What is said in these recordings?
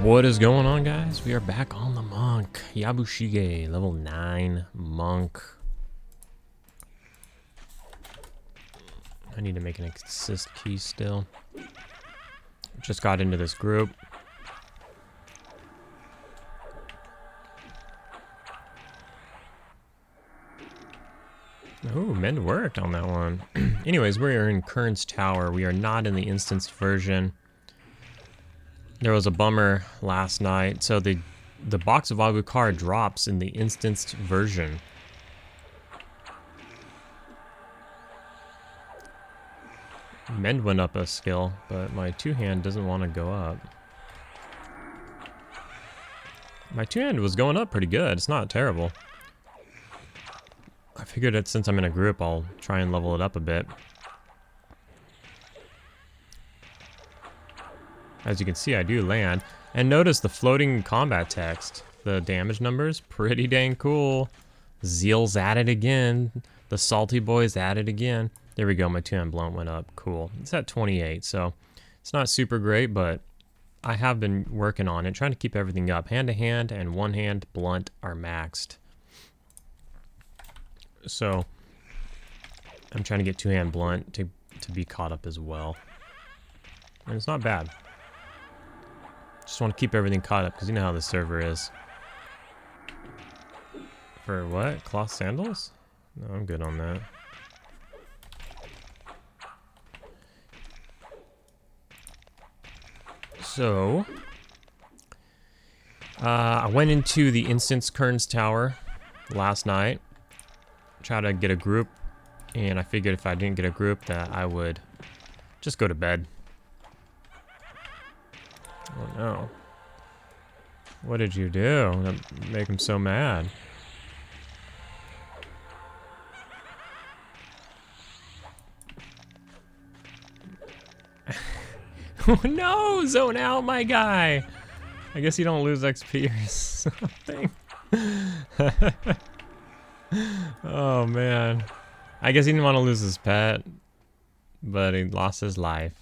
What is going on, guys? We are back on the monk. Yabushige, level 9 monk. I need to make an assist key still. Just got into this group. Oh, mend worked on that one. Anyways, we are in Kurn's tower. We are not in the instanced version. There was a bummer last night. So the box of Agucar drops in the instanced version. Mend went up a skill, but my two-hand doesn't want to go up. My two-hand was going up pretty good. It's not terrible. I figured that since I'm in a group, I'll try and level it up a bit. As you can see, I do land. And notice the floating combat text. The damage numbers, pretty dang cool. Zeal's at it again. The salty boy's at it again. There we go, my two-hand blunt went up. Cool. It's at 28, so it's not super great, but I have been working on it, trying to keep everything up. Hand-to-hand and one-hand blunt are maxed. So I'm trying to get two-hand blunt to be caught up as well. And it's not bad. Just want to keep everything caught up, because you know how this server is. For what? Cloth sandals? No, I'm good on that. So, I went into the instance Kurn's tower last night. Try to get a group, and I figured if I didn't get a group that I would just go to bed. Oh no. What did you do to make him so mad? Oh no! Zone out, my guy! I guess you don't lose XP or something. Oh man. I guess he didn't want to lose his pet, but he lost his life.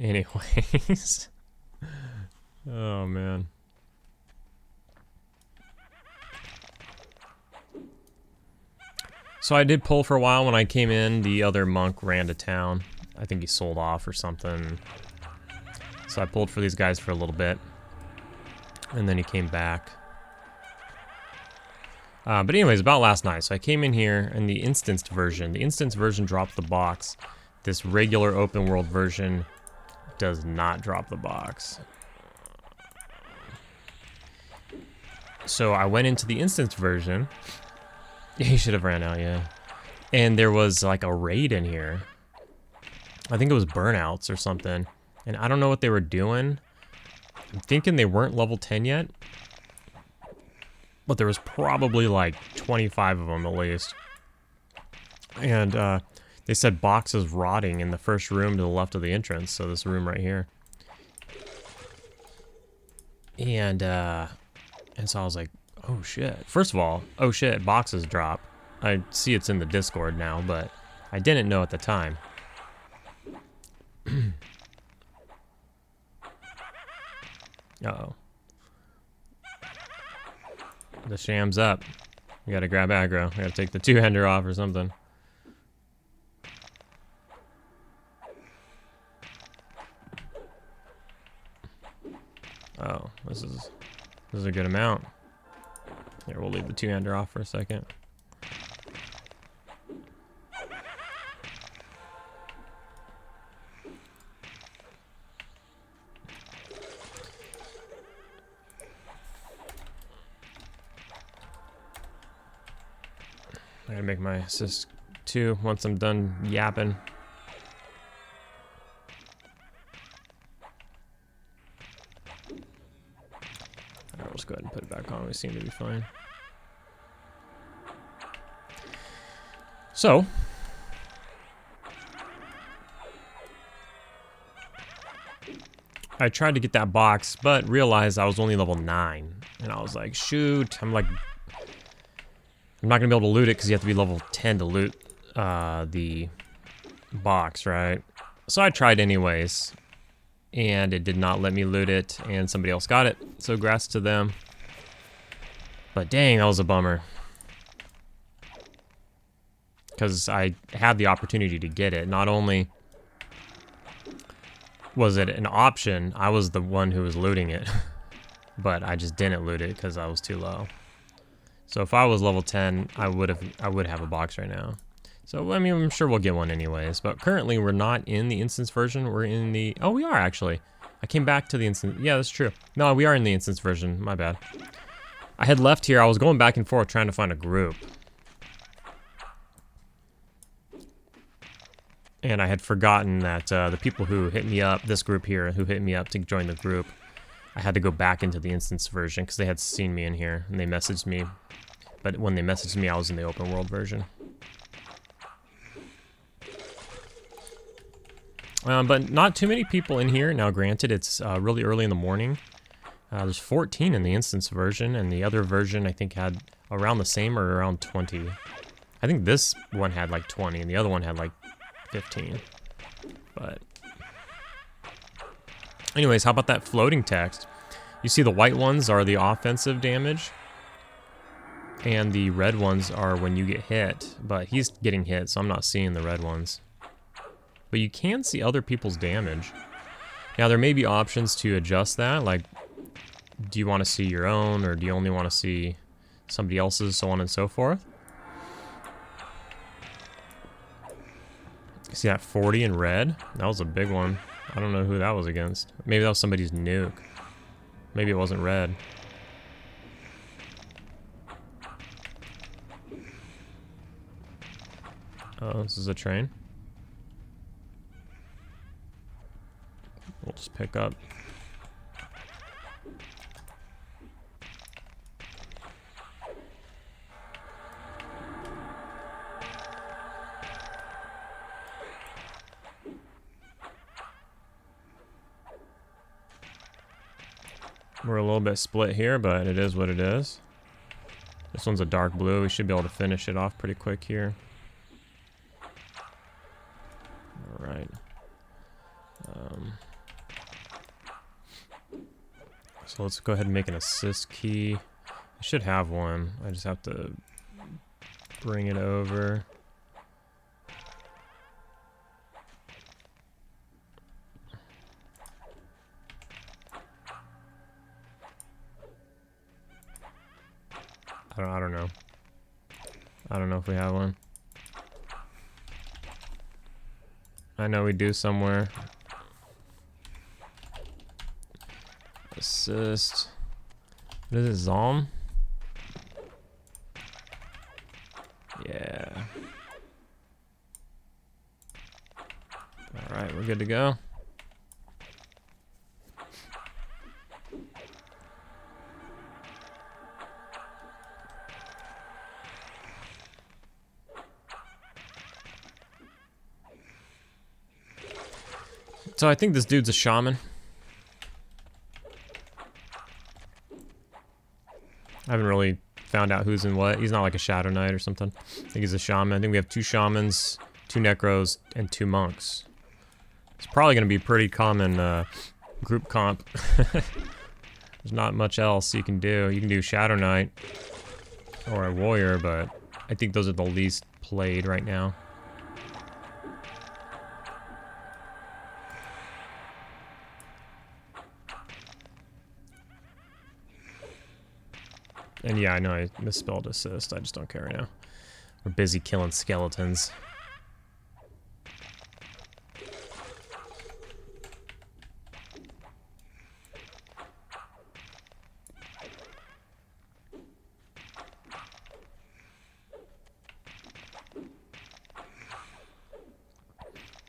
Anyways. Oh man. So I did pull for a while. When I came in, the other monk ran to town. I think he sold off or something. So I pulled for these guys for a little bit. And then he came back. But anyways, about last night. So I came in here and the instanced version. The instanced version dropped the box. This regular open world version does not drop the box. So I went into the instanced version. He should have ran out, yeah. And there was like a raid in here. I think it was burnouts or something. And I don't know what they were doing. I'm thinking they weren't level 10 yet. But there was probably like 25 of them at least. And they said boxes rotting in the first room to the left of the entrance. So this room right here. And so I was like, oh shit. First of all, oh shit, boxes drop. I see it's in the Discord now, but I didn't know at the time. Uh-oh. The sham's up. We gotta grab aggro. We gotta take the two-hander off or something. Oh, this is a good amount. Here, we'll leave the two-hander off for a second. I gotta make my assist too once I'm done yapping. Alright, let's go ahead and put it back on. We seem to be fine. So, I tried to get that box, but realized I was only level 9. And I was like, shoot, I'm like I'm not going to be able to loot it because you have to be level 10 to loot the box, right? So I tried anyways, and it did not let me loot it, and somebody else got it, so congrats to them. But dang, that was a bummer. Because I had the opportunity to get it. Not only was it an option, I was the one who was looting it. But I just didn't loot it because I was too low. So if I was level 10, I would have a box right now. So I mean, I'm sure we'll get one anyways. But currently, we're not in the instance version. We're in the... Oh, we are actually. I came back to the instance. Yeah, that's true. No, we are in the instance version. My bad. I had left here. I was going back and forth trying to find a group. And I had forgotten that the people who hit me up, this group here, who hit me up to join the group, I had to go back into the instance version because they had seen me in here and they messaged me. But when they messaged me, I was in the open world version. But not too many people in here. Now, granted, it's really early in the morning. There's 14 in the instance version, and the other version, I think, had around the same or around 20. I think this one had like 20, and the other one had like 15. But anyways, how about that floating text? You see the white ones are the offensive damage, and the red ones are when you get hit. But he's getting hit, so I'm not seeing the red ones. But you can see other people's damage. Now, there may be options to adjust that, like, do you want to see your own, or do you only want to see somebody else's, so on and so forth. See that 40 in red? That was a big one. I don't know who that was against. Maybe that was somebody's nuke. Maybe it wasn't red. Oh, this is a train. We'll just pick up. We're a little bit split here, but it is what it is. This one's a dark blue. We should be able to finish it off pretty quick here. All right. So let's go ahead and make an assist key. I should have one. I just have to bring it over. I don't know. I don't know if we have one. I know we do somewhere. Assist. What is it, Zalm? Yeah. Alright, we're good to go. So I think this dude's a shaman. I haven't really found out who's in what. He's not like a Shadow Knight or something. I think he's a shaman. I think we have 2 shamans, 2 necros, and 2 monks. It's probably going to be pretty common group comp. There's not much else you can do. You can do Shadow Knight or a warrior, but I think those are the least played right now. And yeah, I know I misspelled assist. I just don't care right now. We're busy killing skeletons.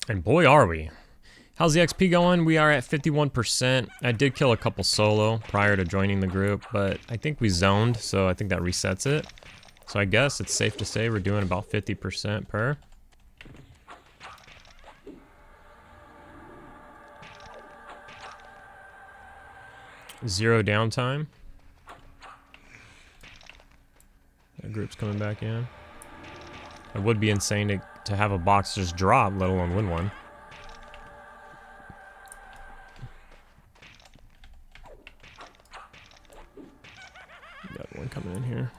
And boy, are we. How's the XP going? We are at 51%. I did kill a couple solo prior to joining the group, but I think we zoned, so I think that resets it. So I guess it's safe to say we're doing about 50% per. Zero downtime. group's coming back in. It would be insane to have a box just drop, let alone win one. Got one coming in here.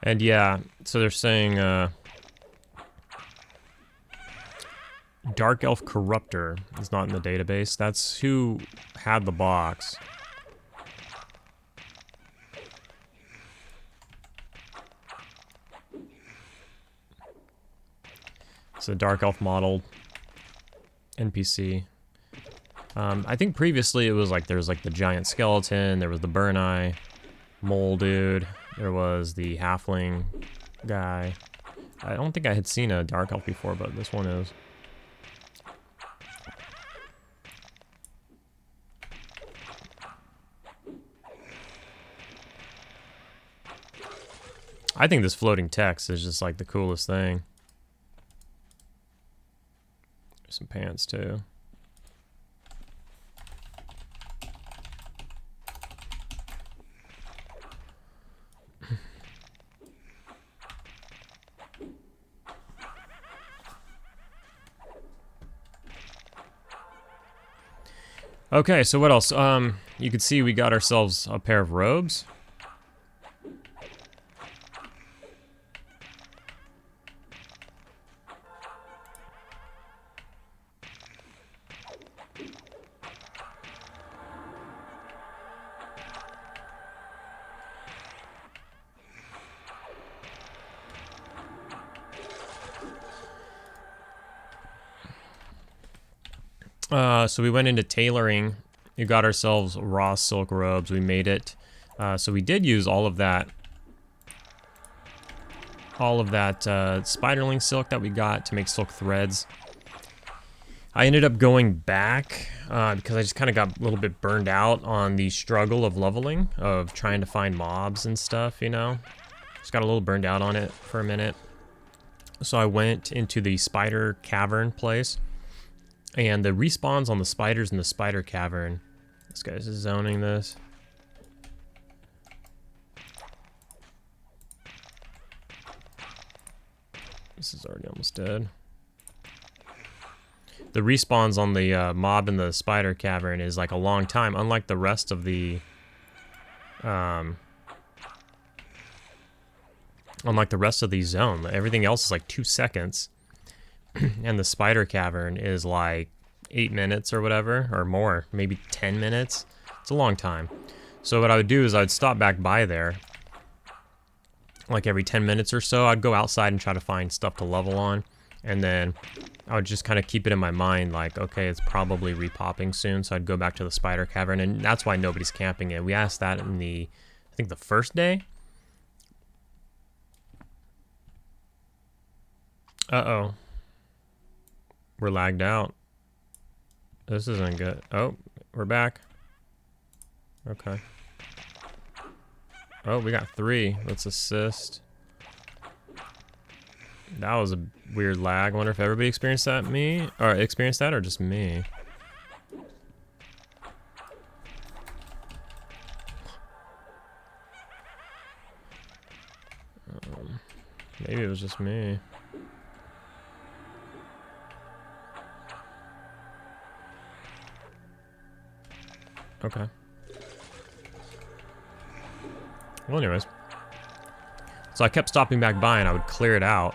And yeah, so they're saying Dark Elf Corruptor is not in the database. That's who had the box. It's a Dark Elf modeled NPC. I think previously it was like there was like the giant skeleton, there was the burn eye mole dude. There was the halfling guy. I don't think I had seen a Dark Elf before, but this one is. I think this floating text is just like the coolest thing. There's some pants too. Okay, so what else? You can see we got ourselves a pair of robes. So we went into tailoring. We got ourselves raw silk robes. We made it. So we did use all of that spiderling silk that we got to make silk threads. I ended up going back because I just kind of got a little bit burned out on the struggle of leveling, of trying to find mobs and stuff, you know. Just got a little burned out on it for a minute. So I went into the spider cavern place. And the respawns on the spiders in the spider cavern. This guy's zoning this. This is already almost dead. The respawns on the mob in the spider cavern is like a long time, unlike the rest of the zone. Everything else is like 2 seconds. And the spider cavern is like 8 minutes or whatever, or more, maybe 10 minutes. It's a long time. So what I would do is I'd stop back by there, like every 10 minutes or so. I'd go outside and try to find stuff to level on, and then I would just kind of keep it in my mind, like, okay, it's probably repopping soon, so I'd go back to the spider cavern, and that's why nobody's camping it. We asked that in the, I think the first day? Uh-oh. We're lagged out. This isn't good. Oh, we're back. Okay. Oh, we got 3. Let's assist. That was a weird lag. I wonder if everybody experienced that, or just me. Maybe it was just me. Okay. Well, anyways. So I kept stopping back by and I would clear it out.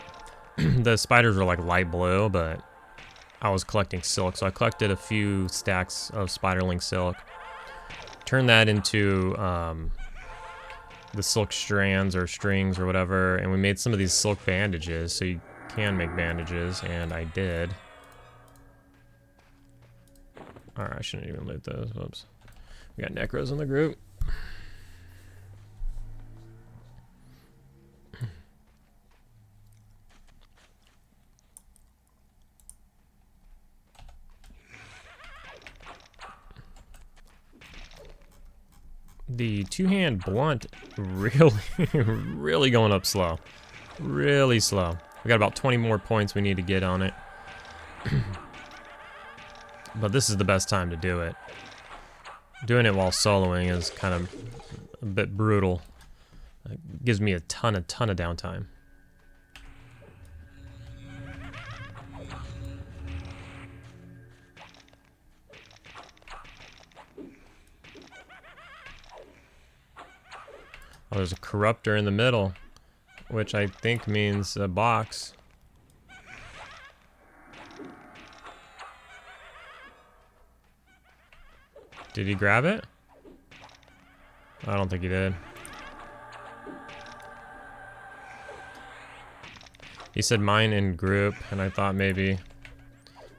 The spiders were like light blue, but I was collecting silk. So I collected a few stacks of spiderling silk. Turned that into the silk strands or strings or whatever. And we made some of these silk bandages. So you can make bandages, and I did. Alright, I shouldn't even loot those. Whoops. We got necros in the group. The two-hand blunt really, really going up slow. Really slow. We got about 20 more points we need to get on it. But this is the best time to do it. Doing it while soloing is kind of a bit brutal. It gives me a ton of downtime. Oh, there's a corruptor in the middle, which I think means a box. Did he grab it? I don't think he did. He said mine in group, and I thought maybe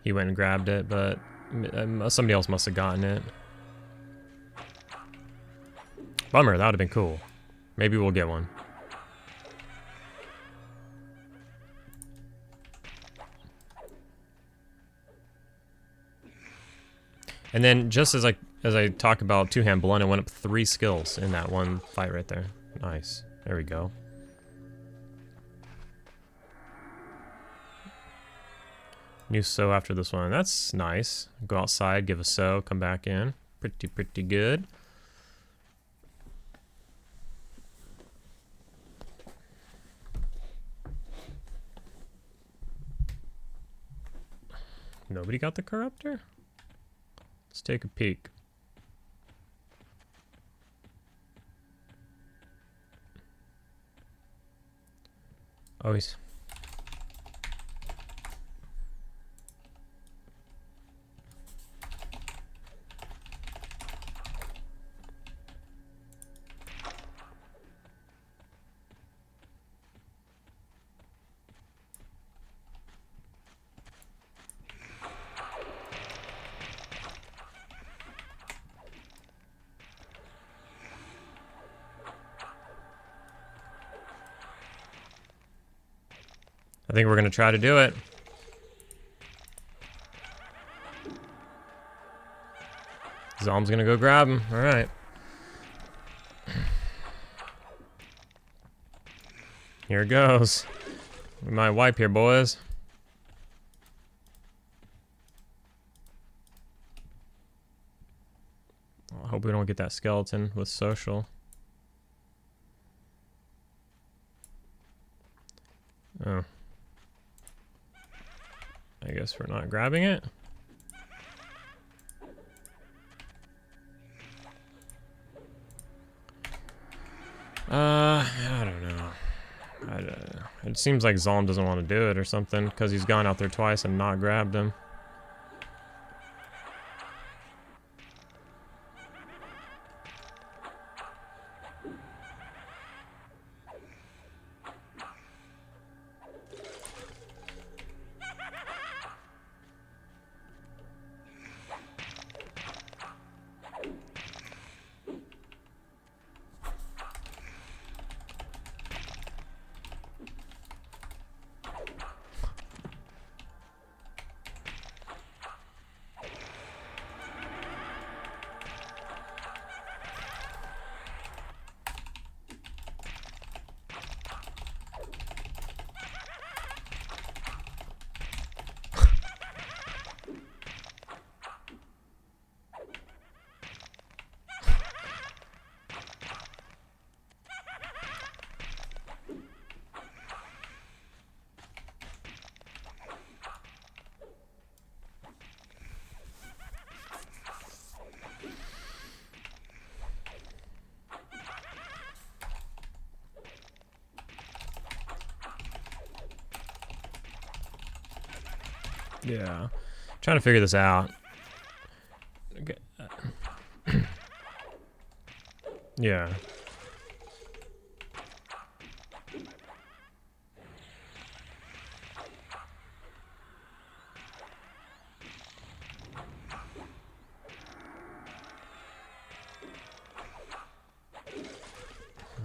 he went and grabbed it, but somebody else must have gotten it. Bummer, that would have been cool. Maybe we'll get one. And then just as I talk about two-hand blunt, it went up 3 skills in that one fight right there. Nice. There we go. New sow after this one. That's nice. Go outside, give a sow, come back in. Pretty good. Nobody got the corruptor? Let's take a peek. Oh, he's... I think we're gonna try to do it. Zom's gonna go grab him. All right. Here it goes. We might wipe here, boys. I hope we don't get that skeleton with social. Oh. I guess we're not grabbing it. I don't know. It seems like Zalm doesn't want to do it or something because he's gone out there twice and not grabbed him. Yeah. Trying to figure this out. Okay. Yeah.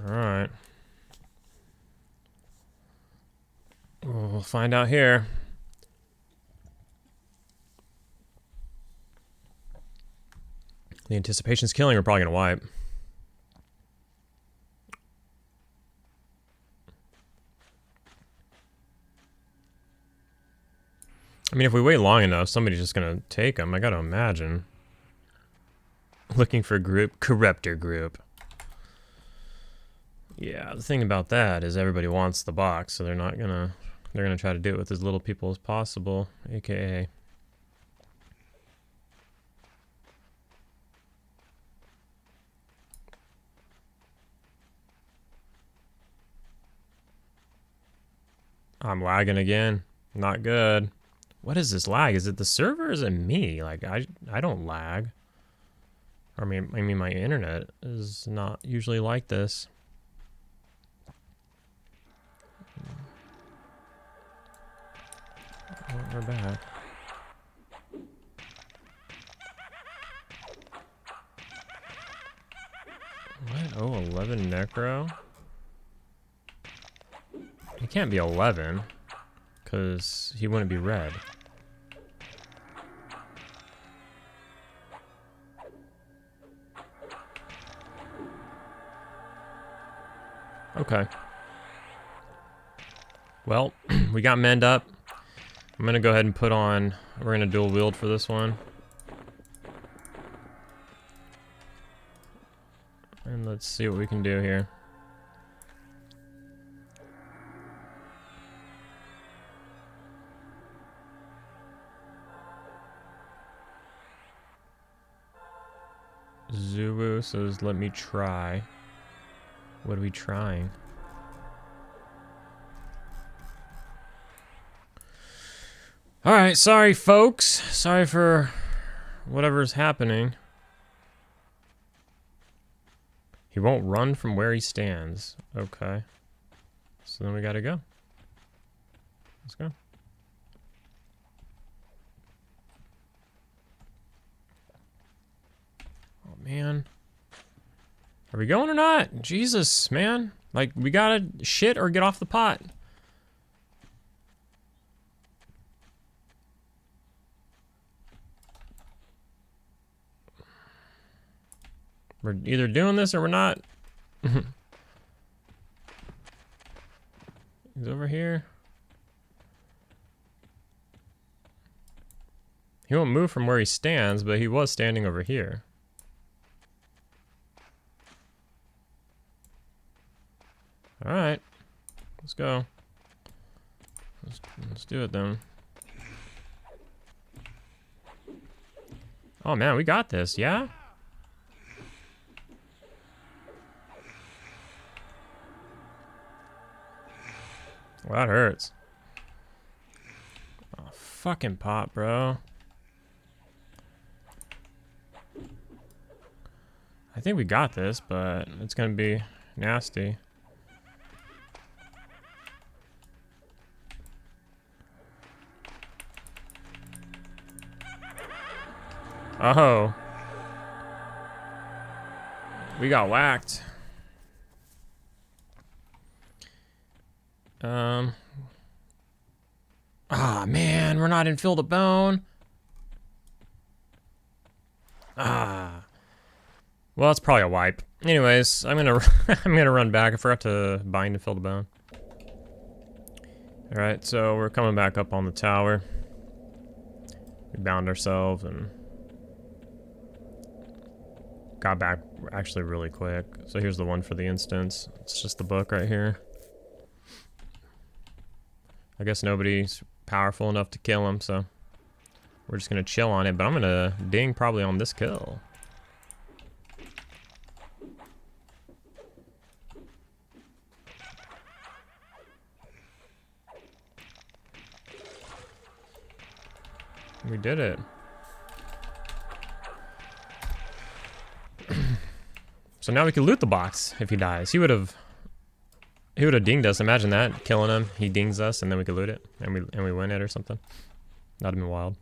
All right. We'll find out here. The anticipation's killing. We're probably gonna wipe. I mean, if we wait long enough, somebody's just gonna take them. I gotta imagine. Looking for group. Corruptor group. Yeah, the thing about that is everybody wants the box, so they're gonna try to do it with as little people as possible, aka. I'm lagging again. Not good. What is this lag? Is it the server or is it me? Like, I don't lag. I mean, my internet is not usually like this. Oh, we're back. What? Oh, 11 necro? He can't be 11, because he wouldn't be red. Okay. Well, we got mend up. I'm gonna go ahead and put on, we're gonna dual wield for this one. And let's see what we can do here. Zulu says, let me try. What are we trying? Alright, sorry folks. Sorry for whatever's happening. He won't run from where he stands. Okay. So then we gotta go. Let's go. Oh man. Are we going or not? Jesus, man. Like, we gotta shit or get off the pot. We're either doing this or we're not. He's over here. He won't move from where he stands, but he was standing over here. Alright. Let's go. Let's do it then. Oh man, we got this, yeah? Well, that hurts. Oh, fucking pop, bro. I think we got this, but it's gonna be nasty. Oh. We got whacked. Ah, man, we're not in Field of Bone. Ah. Well, it's probably a wipe. Anyways, I'm gonna I'm gonna run back. I forgot to bind and Field of Bone. Alright, so we're coming back up on the tower. We bound ourselves and got back actually really quick. So here's the one for the instance. It's just the book right here. I guess nobody's powerful enough to kill him, so we're just gonna chill on it, but I'm gonna ding probably on this kill. We did it. So now we can loot the box if he dies. He would have dinged us. Imagine that, killing him. He dings us, and then we could loot it, and we win it or something. That'd have been wild.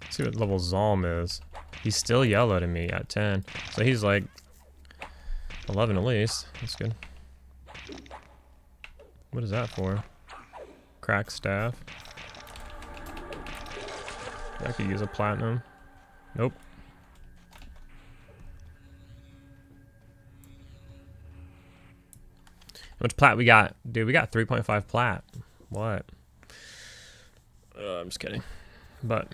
Let's see what level Zalm is. He's still yellow to me at 10, so he's like 11 at least. That's good. What is that for? Crack staff. I could use a platinum. Nope. much plat we got? Dude, we got 3.5 plat. What? I'm just kidding. But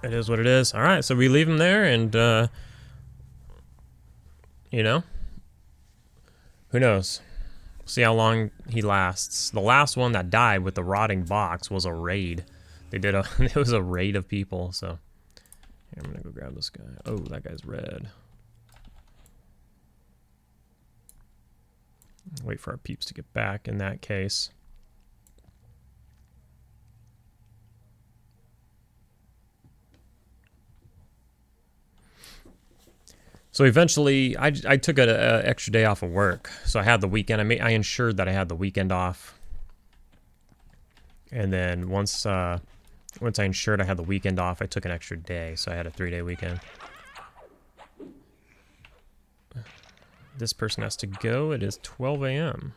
it is what it is. All right, so we leave him there, and you know, who knows? See how long he lasts. The last one that died with the rotting box was a raid. They did a it was a raid of people. So here, I'm gonna go grab this guy. Oh, that guy's red. Wait for our peeps to get back in that case. So eventually, I took an extra day off of work. So I had the weekend. I ensured that I had the weekend off. And then once I ensured I had the weekend off, I took an extra day. So I had a 3-day weekend. This person has to go. It is 12 a.m.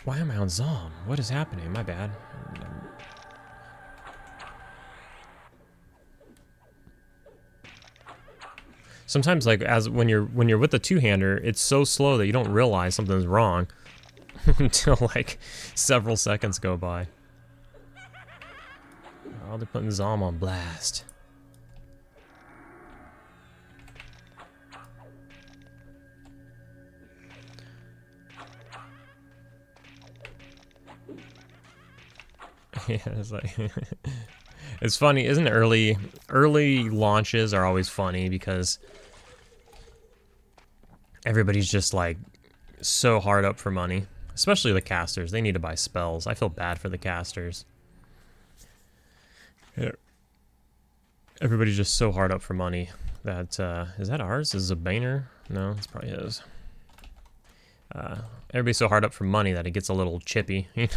Why am I on Zom? What is happening? My bad. Sometimes, like, when you're with the two-hander, it's so slow that you don't realize something's wrong until like several seconds go by. Oh, they're putting Zom on blast. Yeah, it's like it's funny, isn't it? Early launches are always funny because everybody's just like so hard up for money, especially the casters. They need to buy spells. I feel bad for the casters. Yeah. Everybody's just so hard up for money that is that ours? Is it a Banner? No, it's probably his. Everybody's so hard up for money that it gets a little chippy, you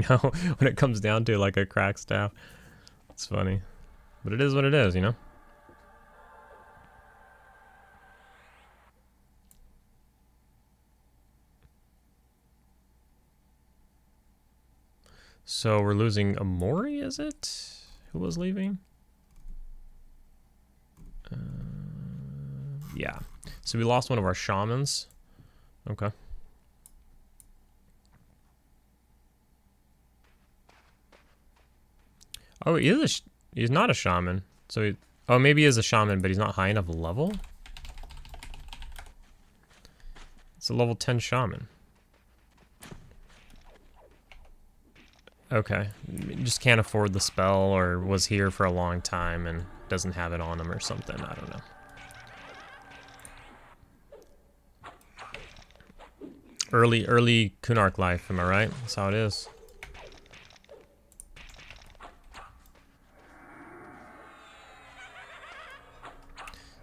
know, when it comes down to like a cracked staff. It's funny, but it is what it is, you know. So we're losing Amori, is it? Who was leaving? Yeah. So we lost one of our shamans. Okay. Oh, he's not a shaman. So oh, maybe he is a shaman, but he's not high enough level. It's a level 10 shaman. Okay, just can't afford the spell, or was here for a long time and doesn't have it on him or something. I don't know. Early Kunark life, am I right? That's how it is.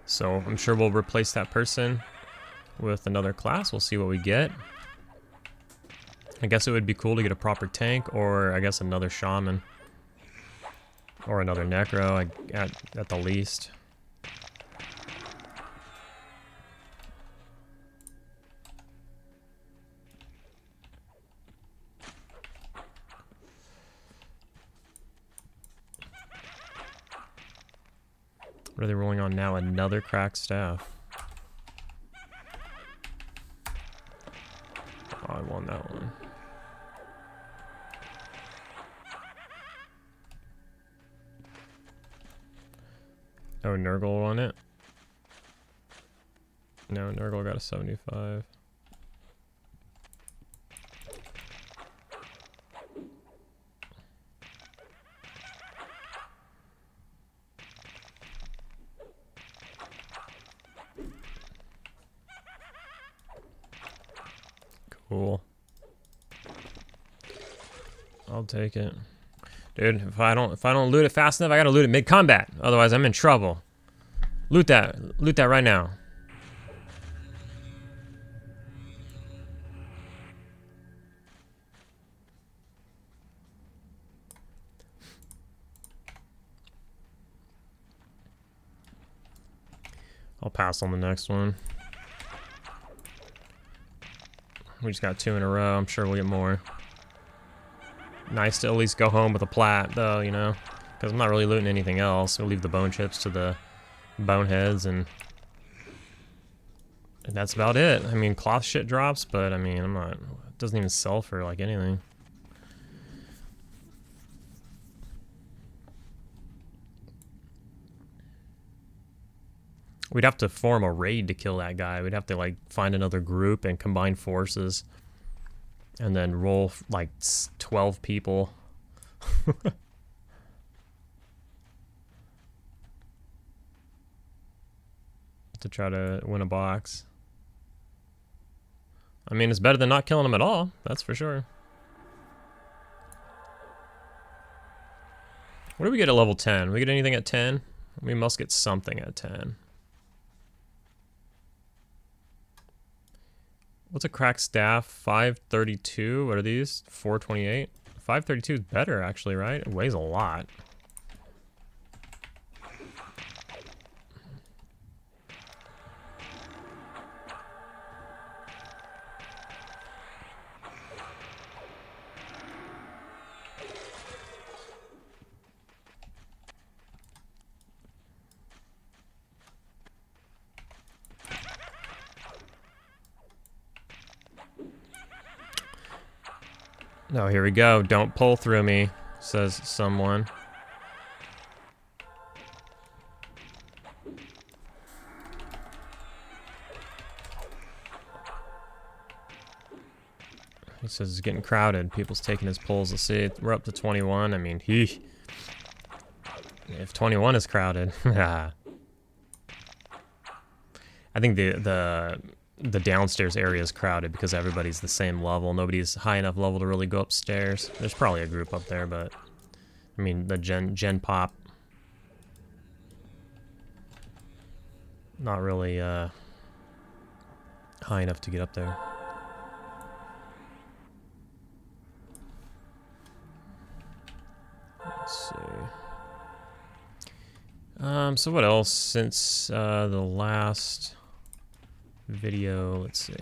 So I'm sure we'll replace that person with another class. We'll see what we get. I guess it would be cool to get a proper tank, or I guess another shaman. Or another necro at the least. What are they rolling on now? Another cracked staff. Oh, I won that one. Oh, Nurgle won it? No, Nurgle got a 75. Cool. I'll take it. Dude, if I don't loot it fast enough, I gotta loot it mid-combat. Otherwise, I'm in trouble. Loot that right now. I'll pass on the next one. We just got 2 in a row. I'm sure we'll get more. Nice to at least go home with a plat, though, you know? Because I'm not really looting anything else. We'll leave the bone chips to the boneheads, and that's about it. I mean, cloth shit drops, but I mean, I'm not... It doesn't even sell for, like, anything. We'd have to form a raid to kill that guy. We'd have to, like, find another group and combine forces. And then roll, like, 12 people. To try to win a box. I mean, it's better than not killing him at all. That's for sure. What do we get at level 10? We get anything at 10? We must get something at 10. What's a cracked staff? 532. What are these? 428. 532 is better, actually, right? It weighs a lot. Oh, here we go. Don't pull through me, says someone. He says it's getting crowded. People's taking his pulls. Let's see. We're up to 21. I mean, if 21 is crowded. I think the downstairs area is crowded because everybody's the same level. Nobody's high enough level to really go upstairs. There's probably a group up there, but I mean the gen pop, not really high enough to get up there. Let's see. So what else since the last video? Let's see.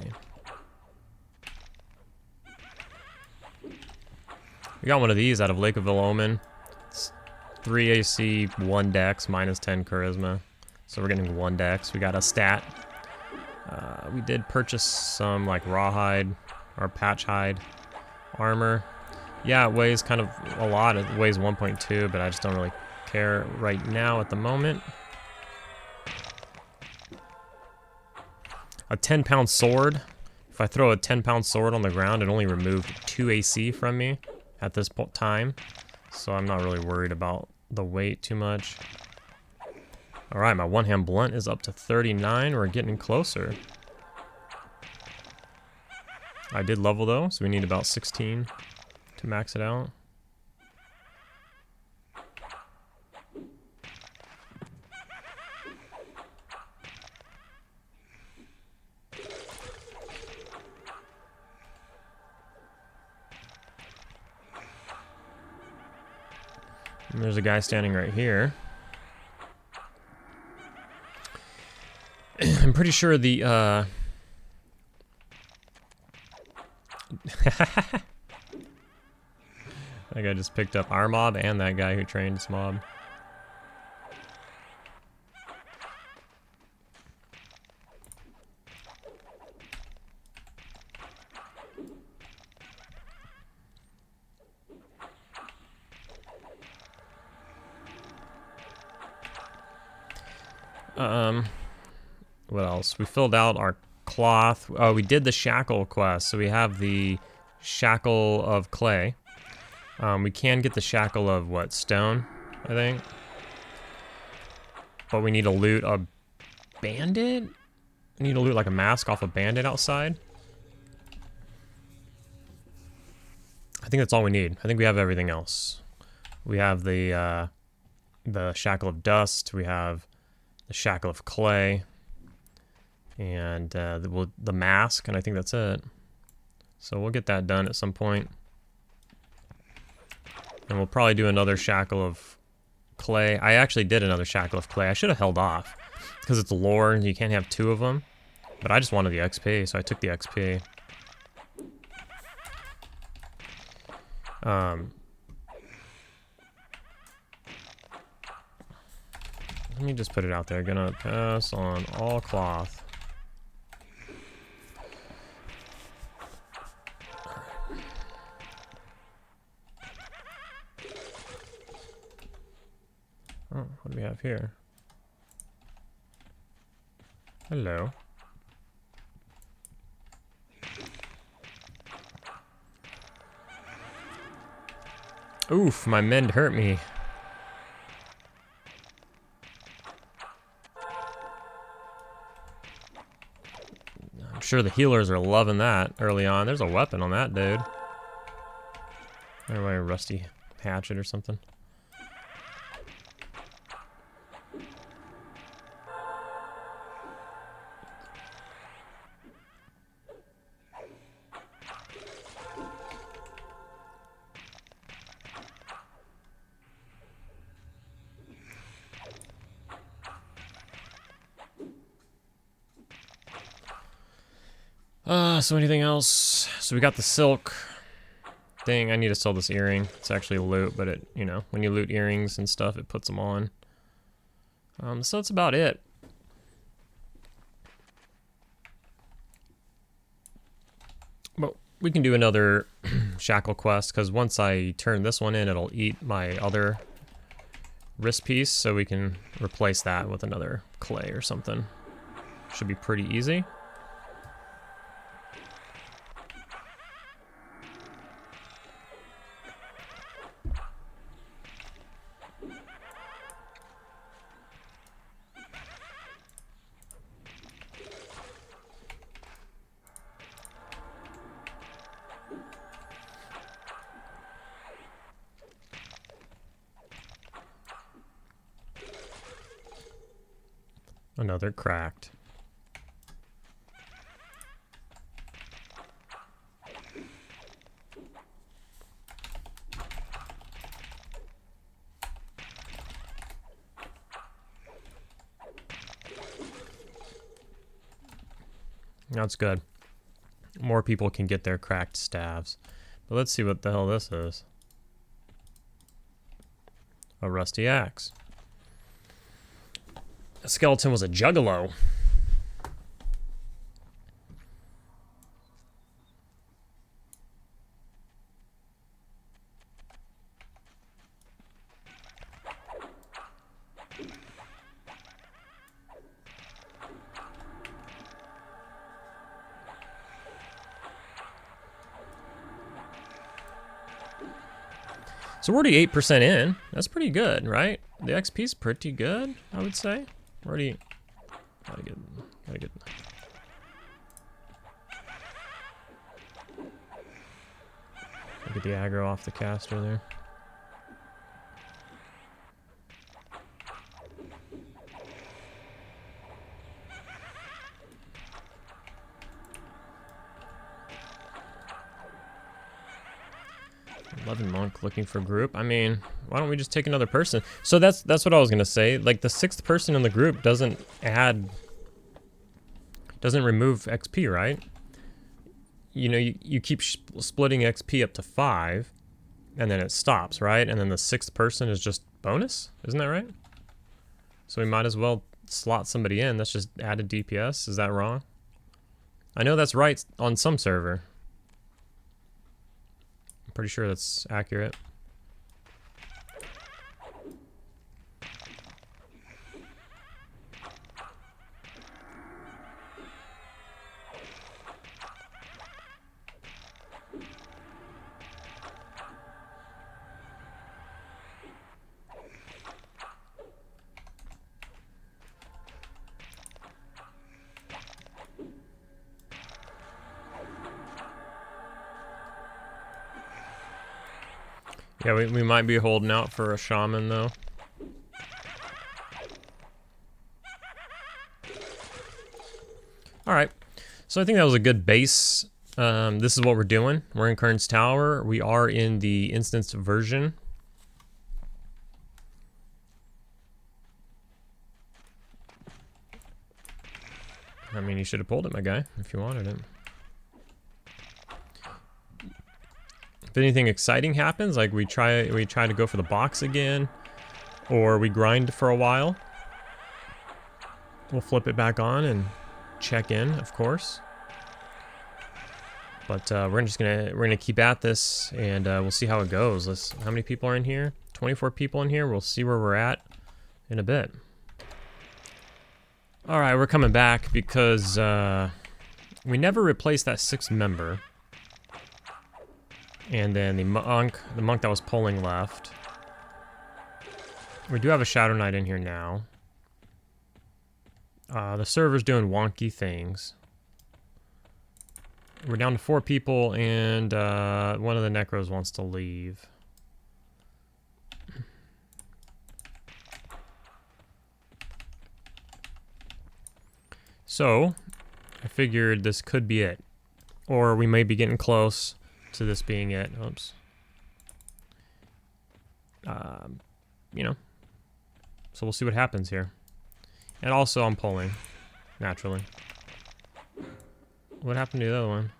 We got one of these out of Lake Omen. It's 3 AC, 1 dex, minus 10 charisma. So we're getting 1 dex. We got a stat. We did purchase some like rawhide or patch hide armor. Yeah, it weighs kind of a lot. It weighs 1.2, but I just don't really care right now at the moment. A 10-pound sword. If I throw a 10-pound sword on the ground, it only removed 2 AC from me at this time. So I'm not really worried about the weight too much. Alright, my one-hand blunt is up to 39. We're getting closer. I did level though, so we need about 16 to max it out. And there's a guy standing right here. I'm pretty sure the that guy just picked up our mob and that guy who trained this mob. What else? We filled out our cloth. Oh, we did the shackle quest. So we have the shackle of clay. We can get the shackle of what? Stone, I think. But we need to loot a bandit? We need to loot like a mask off a bandit outside. I think that's all we need. I think we have everything else. We have the shackle of dust. We have the shackle of clay. And the mask, and I think that's it. So we'll get that done at some point. And we'll probably do another shackle of clay. I actually did another shackle of clay. I should have held off. because it's lore and you can't have 2 of them. But I just wanted the XP, so I took the XP. Let me just put it out there. Gonna pass on all cloth. Oh, what do we have here? Hello. Oof, my mend hurt me. I'm sure the healers are loving that early on. There's a weapon on that dude. Anyway, a rusty hatchet or something. So anything else? So we got the silk thing. I need to sell this earring. It's actually a loot, but it, you know, when you loot earrings and stuff, it puts them on. So that's about it. But we can do another shackle quest, because once I turn this one in, it'll eat my other wrist piece, so we can replace that with another clay or something. Should be pretty easy. Another cracked. That's good. More people can get their cracked staves. But let's see what the hell this is. A rusty axe. The skeleton was a juggalo. So we're already 8% in. That's pretty good, right? The XP's pretty good, I would say. We're already gotta get the aggro off the caster there. Monk looking for group. I mean, why don't we just take another person? So that's what I was gonna say. Like, the 6th person in the group doesn't remove XP, right? You know, you keep splitting XP up to 5, and then it stops, right? And then the 6th person is just bonus, isn't that right? So we might as well slot somebody in. That's just added DPS. Is that wrong? I know that's right on some server. Pretty sure that's accurate. Yeah, we might be holding out for a shaman, though. Alright, so I think that was a good base. This is what we're doing. We're in Kurn's Tower. We are in the instanced version. mean, you should have pulled it, my guy, if you wanted it. If anything exciting happens, like we try to go for the box again, or we grind for a while, we'll flip it back on and check in, of course. But we're gonna keep at this, and we'll see how it goes. How many people are in here? 24 people in here. We'll see where we're at in a bit. All right, we're coming back because we never replaced that 6th member, and then the monk that was polling left. We do have a Shadow Knight in here now. The server's doing wonky things. We're down to 4 people, and one of the Necros wants to leave. So, I figured this could be it. Or we may be getting close to this being it. Oops. You know. So we'll see what happens here. And also I'm pulling, naturally. What happened to the other one?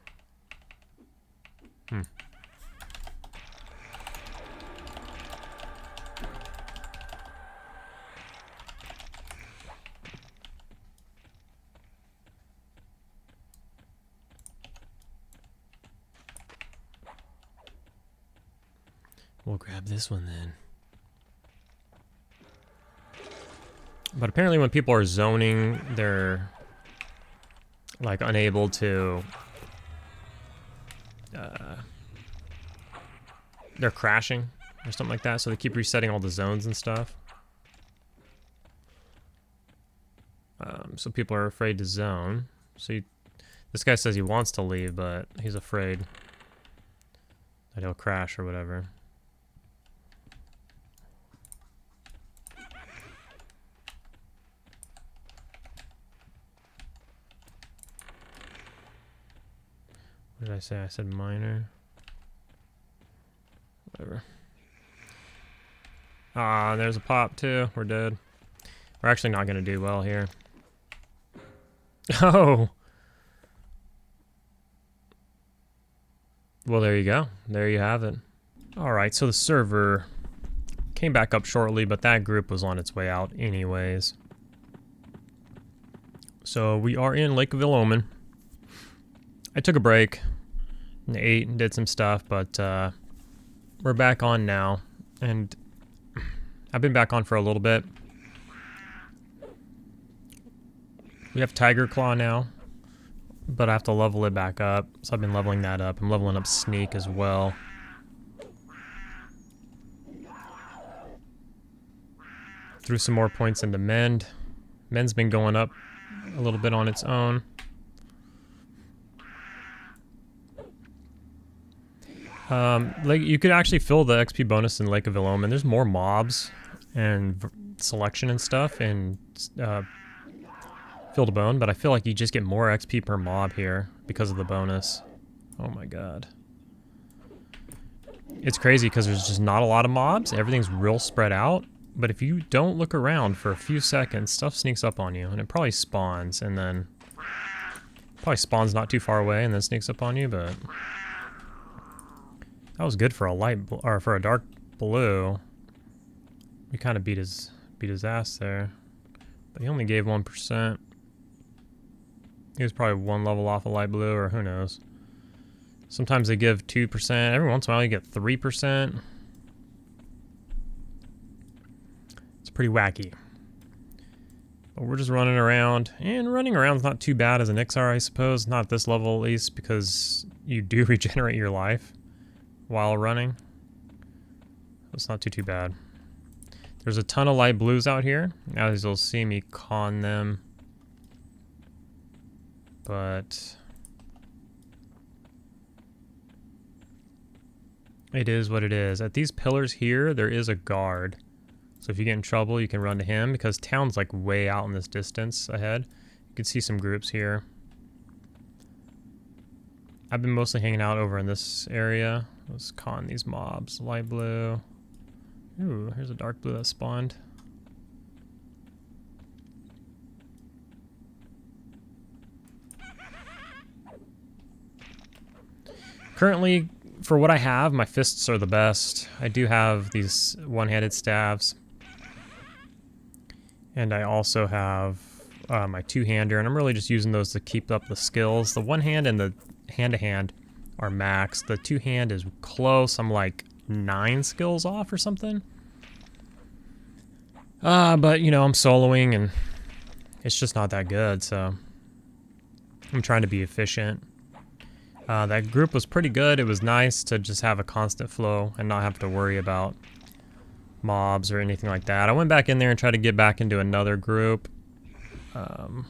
We'll grab this one then. But apparently when people are zoning, they're like unable to they're crashing or something like that, so they keep resetting all the zones and stuff. So people are afraid to zone. So this guy says he wants to leave, but he's afraid that he'll crash or whatever. What did I say? I said minor. Whatever. Ah, there's a pop too. We're dead. We're actually not going to do well here. Oh! Well, there you go. There you have it. Alright, so the server came back up shortly, but that group was on its way out anyways. So we are in Lake Omen. I took a break and ate and did some stuff, but we're back on now, and I've been back on for a little bit. We have Tiger Claw now, but I have to level it back up, so I've been leveling that up. I'm leveling up Sneak as well. Threw some more points into Mend. Mend's been going up a little bit on its own. Like you could actually fill the XP bonus in Lake Omen. There's more mobs and selection and stuff and Fill to Bone, but I feel like you just get more XP per mob here because of the bonus. Oh my god. It's crazy because there's just not a lot of mobs. Everything's real spread out. But if you don't look around for a few seconds, stuff sneaks up on you, and it probably spawns, and then probably spawns not too far away, and then sneaks up on you. But that was good for a or for a dark blue. We kind of beat his ass there, but he only gave 1%. He was probably 1 level off a light blue, or who knows. Sometimes they give 2%. Every once in a while, you get 3%. Pretty wacky. But we're just running around, and running around's not too bad as an Iksar, I suppose. Not at this level, at least, because you do regenerate your life while running. It's not too bad. There's a ton of light blues out here, as you'll see me con them. But it is what it is. At these pillars here, there is a guard. So if you get in trouble, you can run to him, because town's like way out in this distance ahead. You can see some groups here. I've been mostly hanging out over in this area. Let's con these mobs. Light blue. Ooh, here's a dark blue that spawned. Currently, for what I have, my fists are the best. I do have these one-handed staves. And I also have my two-hander, and I'm really just using those to keep up the skills. The one-hand and the hand-to-hand are max. The two-hand is close. I'm like 9 skills off or something. But, you know, I'm soloing, and it's just not that good, so I'm trying to be efficient. That group was pretty good. It was nice to just have a constant flow and not have to worry about mobs or anything like that. I went back in there and tried to get back into another group after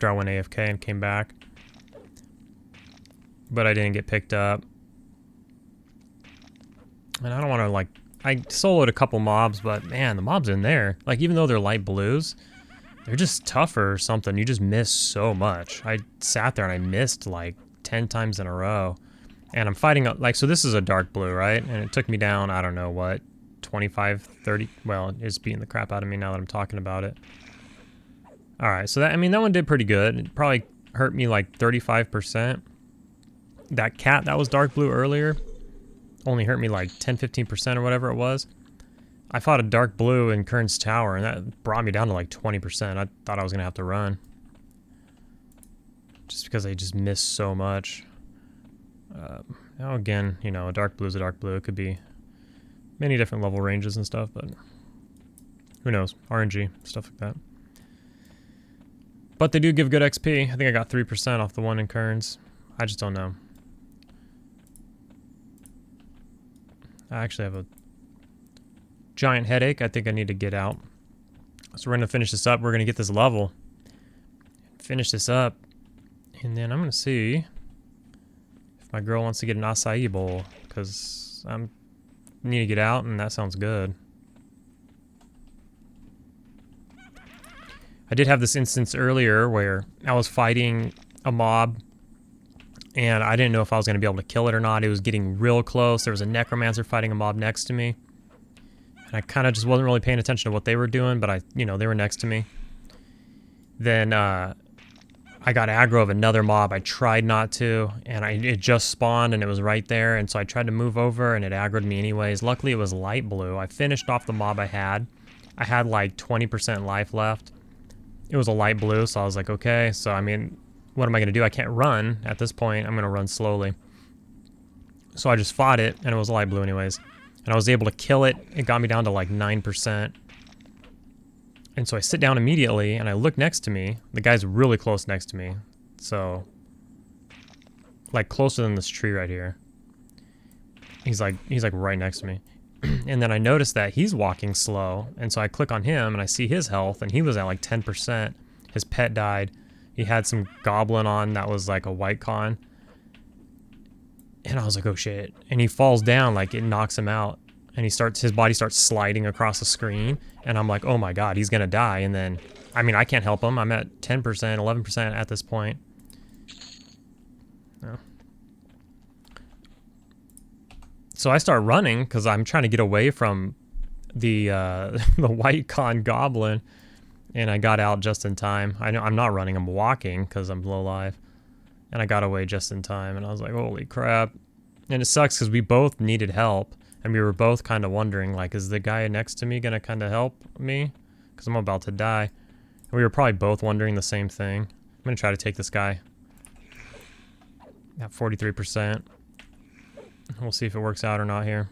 I went AFK and came back, but I didn't get picked up. And I don't want to, like, I soloed a couple mobs, but man, the mobs in there, like, even though they're light blues, they're just tougher or something. You just miss so much. I sat there and I missed like 10 times in a row. And I'm fighting, like, so this is a dark blue, right? And it took me down, I don't know what, 25, 30, well, it's beating the crap out of me now that I'm talking about it. All right, so that, I mean, that one did pretty good. It probably hurt me like 35%. That cat that was dark blue earlier only hurt me like 10, 15% or whatever it was. I fought a dark blue in Kurn's tower, and that brought me down to like 20%. I thought I was gonna have to run. Just because I just missed so much. Now again, you know, a dark blue is a dark blue. It could be many different level ranges and stuff, but who knows? RNG, stuff like that. But they do give good XP. I think I got 3% off the one in Kurn's. I just don't know. I actually have a giant headache. I think I need to get out. So we're going to finish this up. We're going to get this level. Finish this up. And then I'm going to see if my girl wants to get an acai bowl, because I need to get out, and that sounds good. I did have this instance earlier where I was fighting a mob, and I didn't know if I was going to be able to kill it or not. It was getting real close. There was a necromancer fighting a mob next to me. And I kind of just wasn't really paying attention to what they were doing, but you know, they were next to me. Then I got aggro of another mob. I tried not to, and it just spawned, and it was right there. And so I tried to move over, and it aggroed me anyways. Luckily, it was light blue. I finished off the mob I had. I had like 20% life left. It was a light blue, so I was like, okay. So, I mean, what am I going to do? I can't run at this point. I'm going to run slowly. So I just fought it, and it was light blue anyways. And I was able to kill it. It got me down to like 9%. And so I sit down immediately, and I look next to me. The guy's really close next to me. So, like, closer than this tree right here. He's like right next to me. And then I notice that he's walking slow. And so I click on him, and I see his health, and he was at like 10%. His pet died. He had some goblin on that was like a white con. And I was like, oh shit. And he falls down, like it knocks him out. And his body starts sliding across the screen. And I'm like, oh my god, he's gonna die. And then, I mean, I can't help him. I'm at 10%, 11% at this point. No. So I start running because I'm trying to get away from the the white con goblin. And I got out just in time. I know I'm not running, I'm walking because I'm low life. And I got away just in time, and I was like, holy crap. And it sucks because we both needed help, and we were both kind of wondering, like, is the guy next to me going to kind of help me? Because I'm about to die. And we were probably both wondering the same thing. I'm going to try to take this guy. At 43%. We'll see if it works out or not here.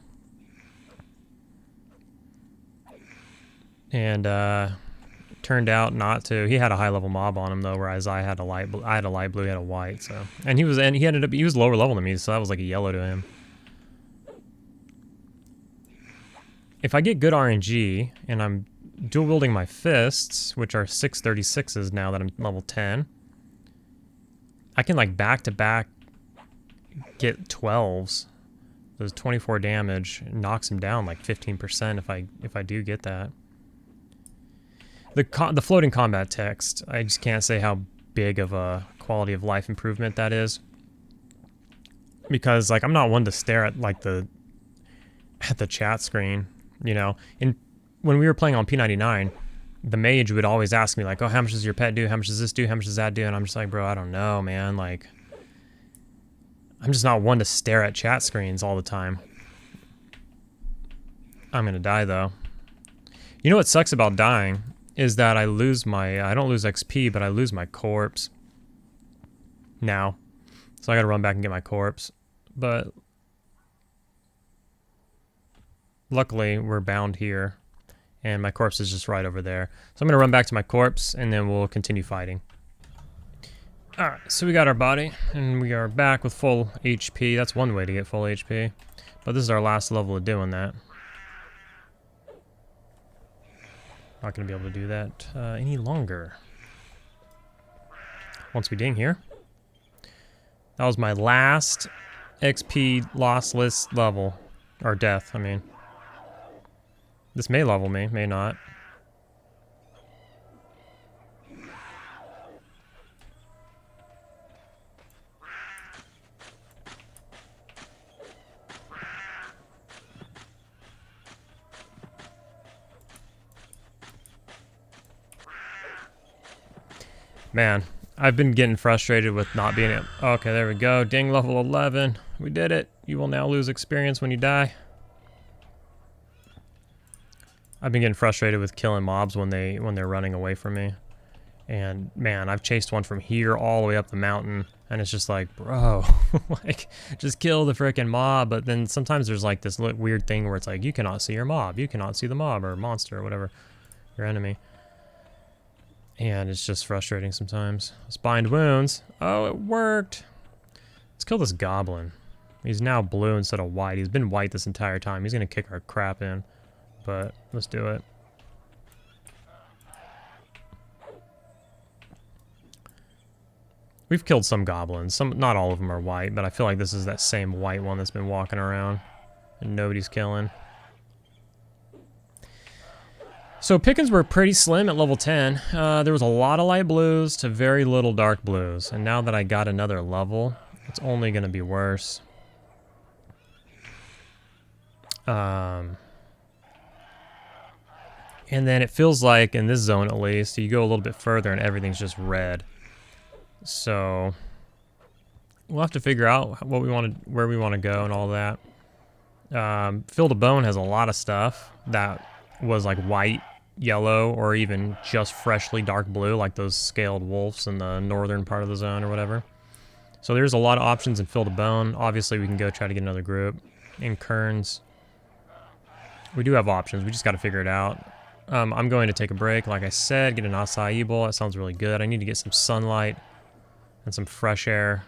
And, turned out not to. He had a high level mob on him though, whereas I had a light blue, he had a white. So, and he was lower level than me, so that was like a yellow to him. If I get good RNG and I'm dual wielding my fists, which are 636s now that I'm level 10, I can like back to back get 12s. Those 24 damage knocks him down like 15% if I do get that. The floating combat text, I just can't say how big of a quality of life improvement that is. Because like I'm not one to stare at like the chat screen, you know. When we were playing on P99, the mage would always ask me like, "Oh, how much does your pet do? How much does this do? How much does that do?" And I'm just like, "Bro, I don't know, man. Like I'm just not one to stare at chat screens all the time. I'm gonna die though. You know what sucks about dying is that I lose my, I don't lose XP, but I lose my corpse now. So I gotta run back and get my corpse. But luckily we're bound here and my corpse is just right over there. So I'm gonna run back to my corpse and then we'll continue fighting. Alright, so we got our body and we are back with full HP. That's one way to get full HP. But this is our last level of doing that. Not going to be able to do that any longer. Once we ding here. That was my last XP lossless level. Or death, I mean. This may level me, may not. Man, I've been getting frustrated with not being able... Okay, there we go. Ding, level 11. We did it. You will now lose experience when you die. I've been getting frustrated with killing mobs when they're running away from me. And man, I've chased one from here all the way up the mountain, and it's just like, bro, like, just kill the frickin' mob. But then sometimes there's like this weird thing where it's like, you cannot see your mob. You cannot see the mob or monster or whatever, your enemy. And it's just frustrating sometimes. Let's bind wounds. Oh, it worked. Let's kill this goblin. He's now blue instead of white. He's been white this entire time. He's gonna kick our crap in. But let's do it. We've killed some goblins. Not all of them are white, but I feel like this is that same white one that's been walking around and nobody's killing. So pickings were pretty slim at level 10. There was a lot of light blues to very little dark blues. And now that I got another level, it's only going to be worse. And then it feels like, in this zone at least, you go a little bit further and everything's just red. So we'll have to figure out what we want to, where we want to go and all that. Field of Bone has a lot of stuff that was like white, yellow, or even just freshly dark blue, like those scaled wolves in the northern part of the zone or whatever. So there's a lot of options in Field of Bone. Obviously we can go try to get another group. In Kurns, we do have options, we just got to figure it out. I'm going to take a break, like I said, get an acai bowl. That sounds really good. I need to get some sunlight and some fresh air.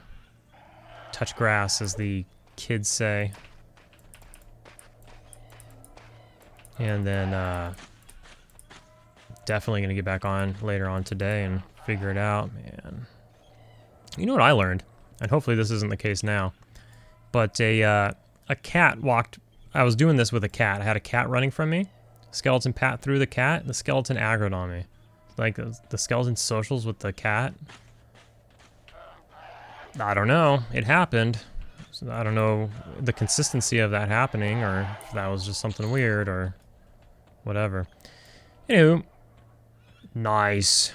Touch grass, as the kids say. And then definitely going to get back on later on today and figure it out, man. You know what I learned? And hopefully this isn't the case now. But a cat walked... I was doing this with a cat. I had a cat running from me. Skeleton pat through the cat, and the skeleton aggroed on me. Like, the skeleton socials with the cat. I don't know. It happened. So I don't know the consistency of that happening, or if that was just something weird, or whatever. Anywho. Nice.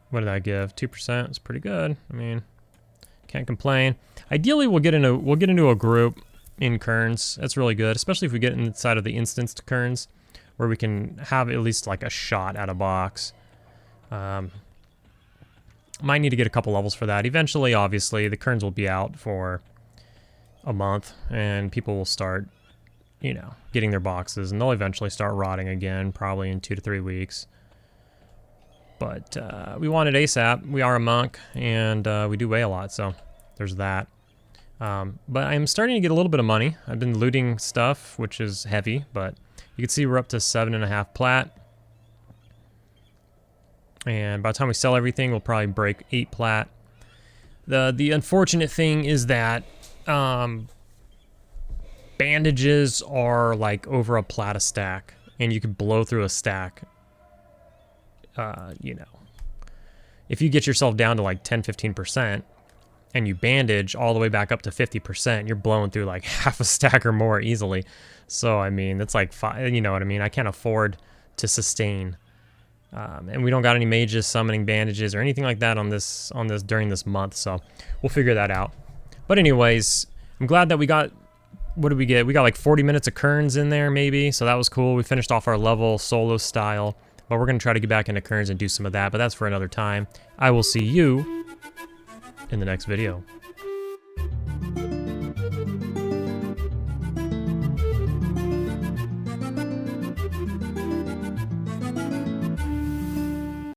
What did I give? 2%. It's pretty good. I mean, can't complain. Ideally, we'll get into a group in Kurns. That's really good, especially if we get inside of the instanced Kurns, where we can have at least like a shot at a box. Might need to get a couple levels for that. Eventually, obviously, the Kurns will be out for a month, and people will start, you know, getting their boxes, and they'll eventually start rotting again, probably in 2 to 3 weeks. But we want it ASAP. We are a monk, and we do weigh a lot, so there's that. But I'm starting to get a little bit of money. I've been looting stuff, which is heavy, but you can see we're up to 7.5 plat. And by the time we sell everything, we'll probably break 8 plat. The unfortunate thing is that bandages are like over a plat a stack, and you can blow through a stack. You know, if you get yourself down to like 10-15%, and you bandage all the way back up to 50%, you're blowing through like half a stack or more easily. So, I mean, that's like, you know what I mean? I can't afford to sustain. And we don't got any mages summoning bandages or anything like that on this during this month, so we'll figure that out. But anyways, I'm glad that we got, what did we get? We got like 40 minutes of Kurns in there maybe, so that was cool. We finished off our level solo style, but we're going to try to get back into Kurns and do some of that, but that's for another time. I will see you in the next video.